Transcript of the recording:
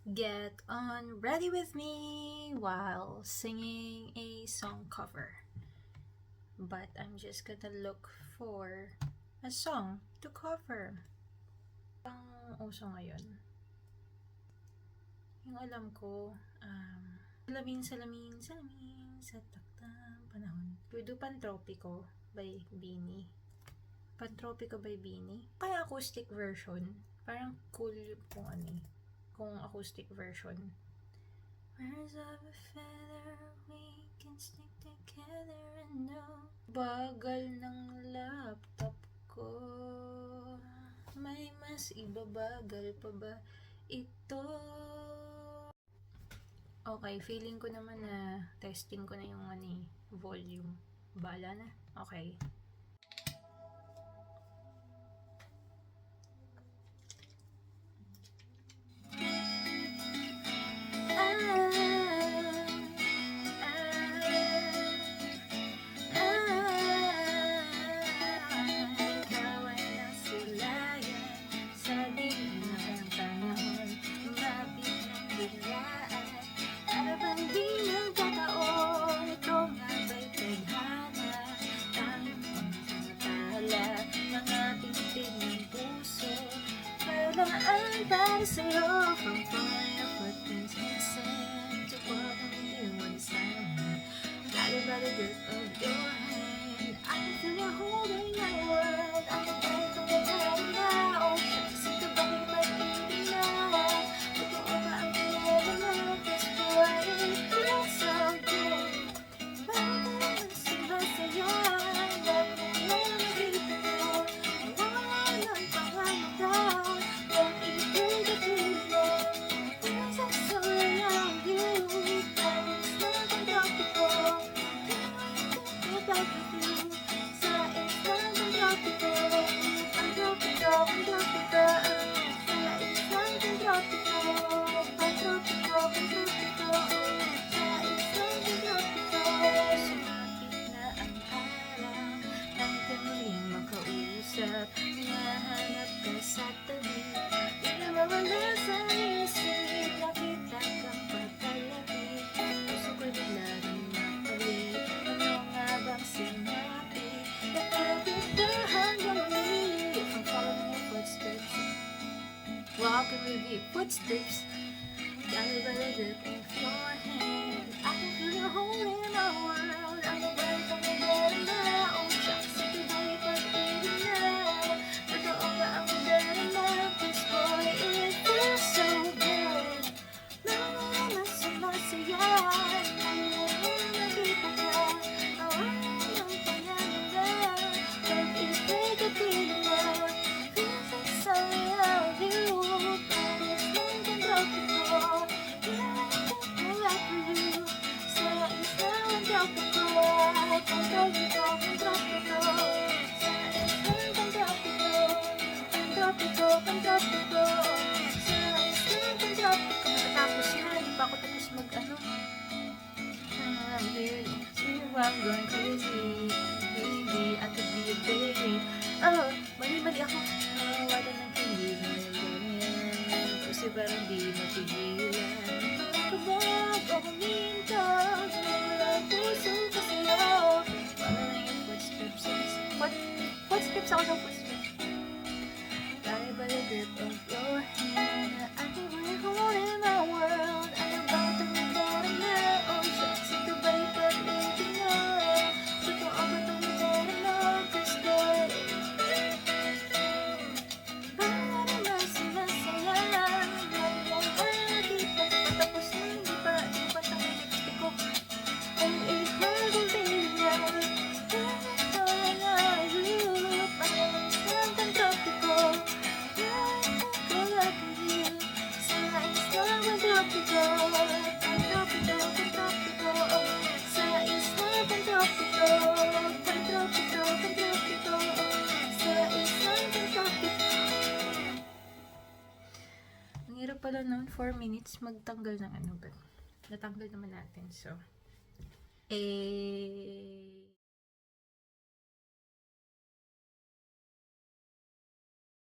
Get on ready with me while singing a song cover. But I'm just gonna look for a song to cover. Ang uso ngayon. Yung alam ko, Salamin, salamin, salamin sa taktang panahon. Kudo Pantropiko by Beanie. Pantropiko by Beanie. Kaya acoustic version. Parang cool kung kung acoustic version. Birds of a feather, we can stick together and know. Bagal ng laptop ko. May mas ibabagal pa ba ito? Okay, feeling ko naman na testing ko na yung volume. Bala na. Okay. Para sa'yo, from fire, footprints innocent to what ang hindi mo nasama. Guided by the grip of your hand, I can feel you holding my world. I can bend from the head now. Kasi kabay mag-ibig na. Totoo ba ang pinagawa? This boy, it feels so good. Bakit naman sila sa'yo? Love mo lang nakita ko. Nawawala ng pangalan. Nahanap ka sa tabi, di na mawala sa isip. Nakita kang pagkalapit, puso ko'y bigla rin napali. Ano nga bang sinabi? Nakapit ka hanggang muli. I'm following your footsteps, walking with your footsteps. Guided by the grip of your hand, I can feel you holding my world. I'm the bird from the dead and now. Shucks, ito ba'y pag-ibig na? Totoo ba ang dead and now? This boy, it feels so good. Nawawala sa masaya. Ang nakita ka, nawawala ng pangalan. Pag-ibig at pinunod, feels like something I do. Paris lang kang dropping ko. Matatapos na, hindi pa ako tapos I'm going crazy, baby, I could be a baby. Oh, mali ako. Wala ng kilig na ganyan. Kasi parang di mapigilan. Kapag o kuminto, wala puso pa sa'yo. Wala na yung footsteps. Footsteps ako ng footsteps. Guided by the grip of your hand, I think we're holding my world. I'm about to be better now. Oh, shucks, ito ba'y pag-ibig na? Totoo ba itong better now? This boy, baka naman sinasaya. Lagi lang nakita, patapos na hindi pa ang lipstick ko. Ang ihal kong tingnan, ito na you. Pangalaman ng tropiko. Ang hirap pala noon, 4 minutes magtanggal ng ba? Natanggal naman natin, so